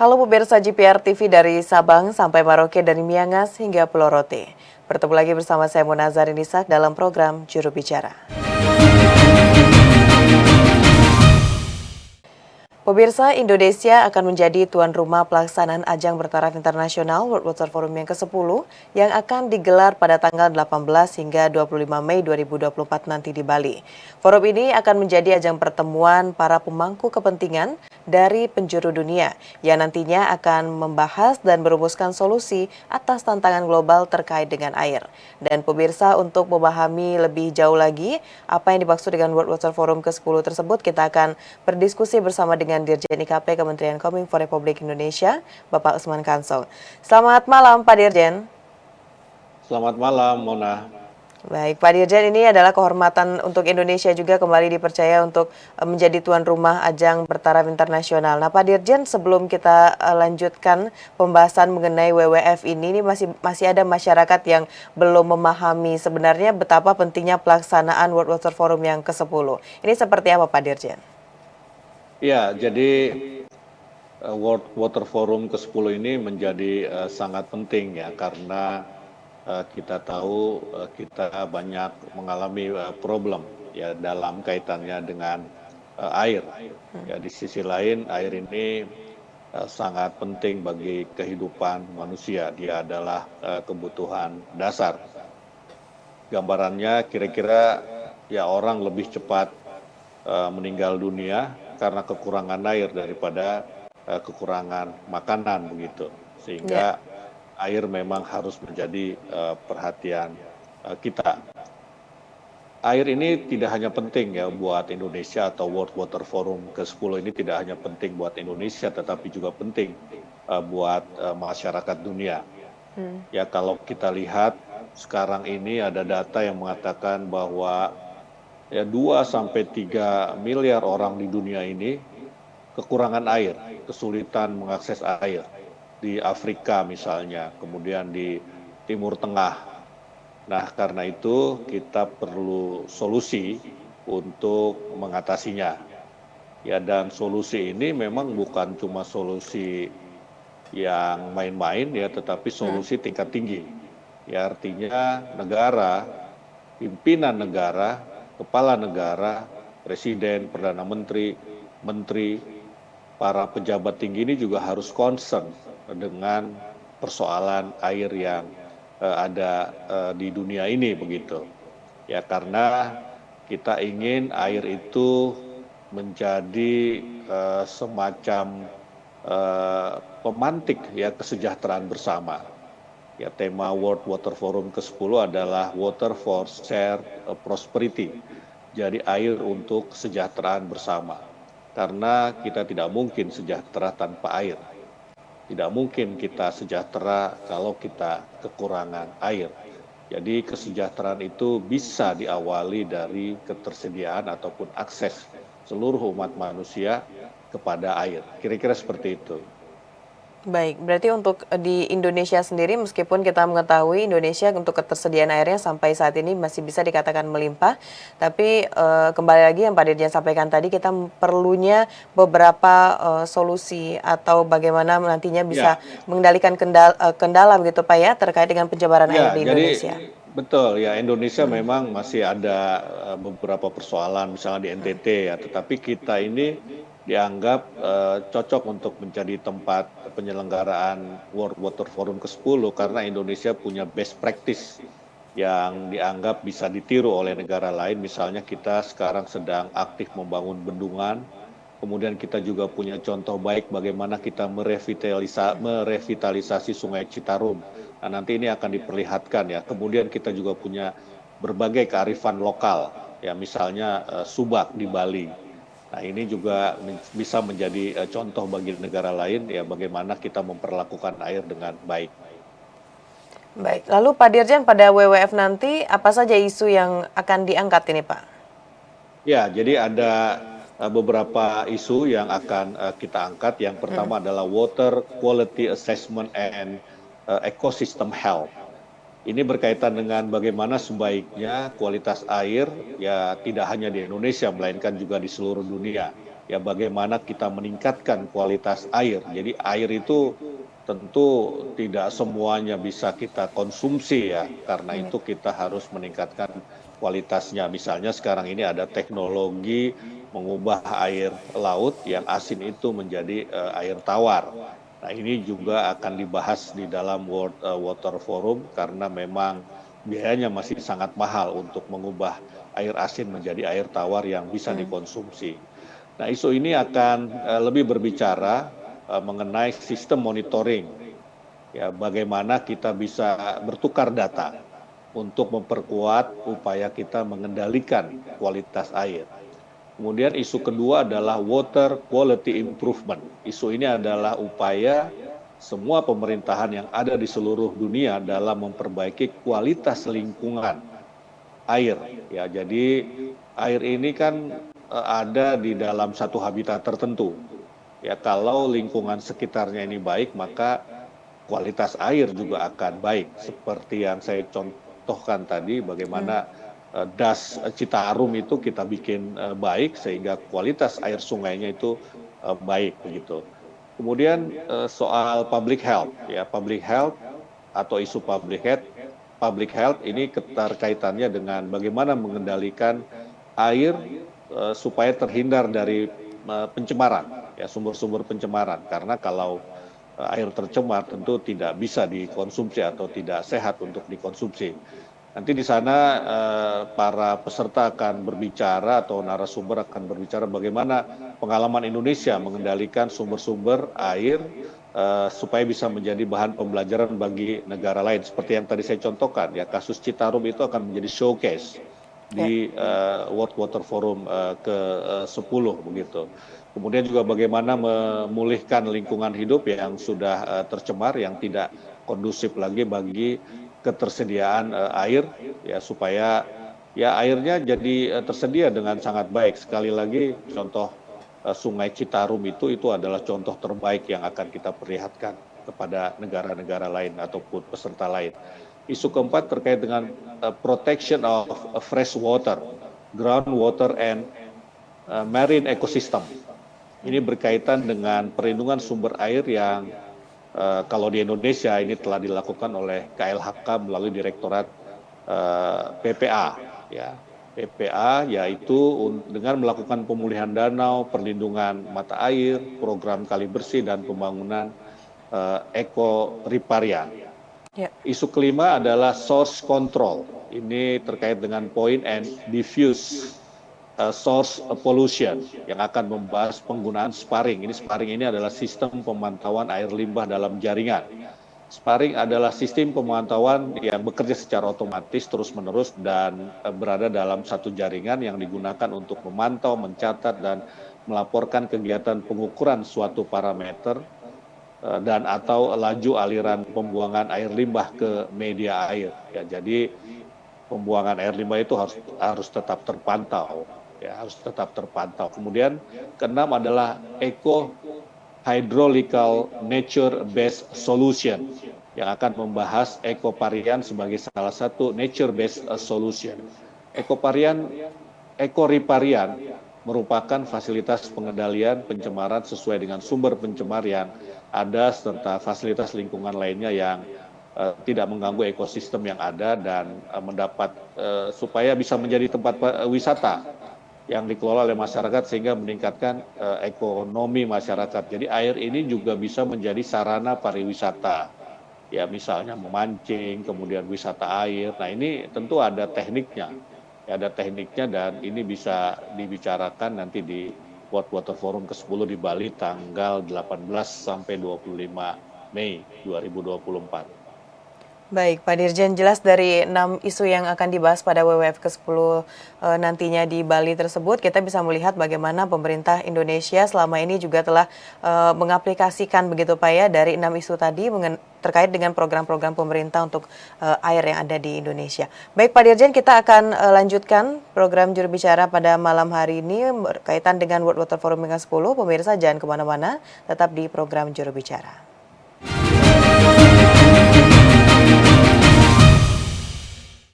Halo pemirsa GPR TV dari Sabang sampai Merauke dari Miangas hingga Pulau Rote. Bertemu lagi bersama saya Mona Zarinisak dalam program Juru Bicara. Pemirsa, Indonesia akan menjadi tuan rumah pelaksanaan ajang bertaraf internasional World Water Forum yang ke-10 yang akan digelar pada tanggal 18 hingga 25 Mei 2024 nanti di Bali. Forum ini akan menjadi ajang pertemuan para pemangku kepentingan dari penjuru dunia yang nantinya akan membahas dan merumuskan solusi atas tantangan global terkait dengan air. Dan pemirsa, untuk memahami lebih jauh lagi apa yang dimaksud dengan World Water Forum ke-10 tersebut, kita akan berdiskusi bersama dengan Dirjen IKP Kementerian Kominfo Republik Indonesia, Bapak Usman Kansong. Selamat malam, Pak Dirjen. Selamat malam, Mona. Baik, Pak Dirjen, ini adalah kehormatan untuk Indonesia juga kembali dipercaya untuk menjadi tuan rumah ajang bertaraf internasional. Nah, Pak Dirjen, sebelum kita lanjutkan pembahasan mengenai WWF ini masih ada masyarakat yang belum memahami sebenarnya betapa pentingnya pelaksanaan World Water Forum yang ke-10. Ini seperti apa, Pak Dirjen? Ya, jadi World Water Forum ke-10 ini menjadi sangat penting ya, karena kita tahu kita banyak mengalami problem ya dalam kaitannya dengan air. Ya, di sisi lain air ini sangat penting bagi kehidupan manusia. Dia adalah kebutuhan dasar. Gambarannya kira-kira ya orang lebih cepat meninggal dunia karena kekurangan air daripada kekurangan makanan begitu, sehingga air memang harus menjadi perhatian kita. Air ini tidak hanya penting ya buat Indonesia, atau World Water Forum ke-10 ini tidak hanya penting buat Indonesia, tetapi juga penting buat masyarakat dunia. Ya, kalau kita lihat sekarang ini ada data yang mengatakan bahwa ya 2-3 miliar orang di dunia ini kekurangan air, kesulitan mengakses air. Di Afrika misalnya, kemudian di Timur Tengah. Nah, karena itu kita perlu solusi untuk mengatasinya. Ya, dan solusi ini memang bukan cuma solusi yang main-main ya, tetapi solusi tingkat tinggi. Ya, artinya negara, pimpinan negara, kepala negara, presiden, perdana menteri, para pejabat tinggi ini juga harus concern dengan persoalan air yang ada di dunia ini begitu. Ya, karena kita ingin air itu menjadi semacam pemantik ya kesejahteraan bersama. Ya, tema World Water Forum ke-10 adalah Water for Shared Prosperity. Jadi air untuk kesejahteraan bersama. Karena kita tidak mungkin sejahtera tanpa air. Tidak mungkin kita sejahtera kalau kita kekurangan air. Jadi kesejahteraan itu bisa diawali dari ketersediaan ataupun akses seluruh umat manusia kepada air. Kira-kira seperti itu. Baik, berarti untuk di Indonesia sendiri, meskipun kita mengetahui Indonesia untuk ketersediaan airnya sampai saat ini masih bisa dikatakan melimpah, tapi kembali lagi yang Pak Dirjen sampaikan tadi, kita perlunya beberapa solusi atau bagaimana nantinya bisa mengendalikan kendala begitu Pak ya, terkait dengan penjebaran air di Indonesia. Betul ya, Indonesia memang masih ada beberapa persoalan misalnya di NTT ya, tetapi kita ini dianggap cocok untuk menjadi tempat penyelenggaraan World Water Forum ke-10 karena Indonesia punya best practice yang dianggap bisa ditiru oleh negara lain. Misalnya kita sekarang sedang aktif membangun bendungan, kemudian kita juga punya contoh baik bagaimana kita merevitalisasi Sungai Citarum. Nah, nanti ini akan diperlihatkan ya. Kemudian kita juga punya berbagai kearifan lokal, ya misalnya Subak di Bali. Nah, ini juga bisa menjadi contoh bagi negara lain ya bagaimana kita memperlakukan air dengan baik. Baik, lalu Pak Dirjen, pada WWF nanti apa saja isu yang akan diangkat ini Pak? Ya, jadi ada beberapa isu yang akan kita angkat. Yang pertama adalah Water Quality Assessment and Ecosystem Health. Ini berkaitan dengan bagaimana sebaiknya kualitas air ya tidak hanya di Indonesia melainkan juga di seluruh dunia. ya bagaimana kita meningkatkan kualitas air. Jadi air itu tentu tidak semuanya bisa kita konsumsi ya, karena itu kita harus meningkatkan kualitasnya. Misalnya sekarang ini ada teknologi mengubah air laut yang asin itu menjadi air tawar. Nah ini juga akan dibahas di dalam World Water Forum karena memang biayanya masih sangat mahal untuk mengubah air asin menjadi air tawar yang bisa dikonsumsi. Nah isu ini akan lebih berbicara mengenai sistem monitoring, ya bagaimana kita bisa bertukar data untuk memperkuat upaya kita mengendalikan kualitas air. Kemudian isu kedua adalah water quality improvement. Isu ini adalah upaya semua pemerintahan yang ada di seluruh dunia dalam memperbaiki kualitas lingkungan air. Ya, jadi air ini kan ada di dalam satu habitat tertentu. Ya, kalau lingkungan sekitarnya ini baik, maka kualitas air juga akan baik. Seperti yang saya contohkan tadi, bagaimana das Citarum itu kita bikin baik sehingga kualitas air sungainya itu baik begitu. Kemudian soal public health, ya public health atau isu public health ini keterkaitannya dengan bagaimana mengendalikan air supaya terhindar dari pencemaran, ya sumber-sumber pencemaran. Karena kalau air tercemar tentu tidak bisa dikonsumsi atau tidak sehat untuk dikonsumsi. Nanti di sana para peserta akan berbicara atau narasumber akan berbicara bagaimana pengalaman Indonesia mengendalikan sumber-sumber air supaya bisa menjadi bahan pembelajaran bagi negara lain. Seperti yang tadi saya contohkan, ya kasus Citarum itu akan menjadi showcase di World Water Forum ke-10 begitu. Kemudian juga bagaimana memulihkan lingkungan hidup yang sudah tercemar, yang tidak kondusif lagi bagi ketersediaan air, ya supaya ya airnya jadi tersedia dengan sangat baik. Sekali lagi contoh Sungai Citarum itu adalah contoh terbaik yang akan kita perlihatkan kepada negara-negara lain ataupun peserta lain. Isu keempat terkait dengan protection of fresh water, groundwater and marine ecosystem. Ini berkaitan dengan perlindungan sumber air yang kalau di Indonesia ini telah dilakukan oleh KLHK melalui Direktorat PPA, ya PPA yaitu dengan melakukan pemulihan danau, perlindungan mata air, program kali bersih dan pembangunan ekoriparian. Isu kelima adalah source control. Ini terkait dengan point and diffuse source pollution yang akan membahas penggunaan sparring. Sparring ini adalah sistem pemantauan air limbah dalam jaringan. Sparring adalah sistem pemantauan yang bekerja secara otomatis terus-menerus dan berada dalam satu jaringan yang digunakan untuk memantau, mencatat, dan melaporkan kegiatan pengukuran suatu parameter dan atau laju aliran pembuangan air limbah ke media air. Ya, jadi pembuangan air limbah itu harus tetap terpantau. Ya, harus tetap terpantau. Kemudian keenam adalah eco hydrological nature-based solution yang akan membahas ekoparian sebagai salah satu nature-based solution. Ekoriparian merupakan fasilitas pengendalian pencemaran sesuai dengan sumber pencemar yang ada serta fasilitas lingkungan lainnya yang tidak mengganggu ekosistem yang ada dan mendapat supaya bisa menjadi tempat wisata yang dikelola oleh masyarakat sehingga meningkatkan ekonomi masyarakat. Jadi air ini juga bisa menjadi sarana pariwisata. Ya misalnya memancing, kemudian wisata air. Nah ini tentu ada tekniknya. Ya, ada tekniknya dan ini bisa dibicarakan nanti di World Water Forum ke-10 di Bali tanggal 18 sampai 25 Mei 2024. Baik, Pak Dirjen, jelas dari 6 isu yang akan dibahas pada WWF ke-10 nantinya di Bali tersebut, kita bisa melihat bagaimana pemerintah Indonesia selama ini juga telah mengaplikasikan begitu Pak ya, dari 6 isu tadi terkait dengan program-program pemerintah untuk air yang ada di Indonesia. Baik Pak Dirjen, kita akan lanjutkan program juru bicara pada malam hari ini berkaitan dengan World Water Forum ke-10. Pemirsa jangan kemana-mana, tetap di program juru bicara.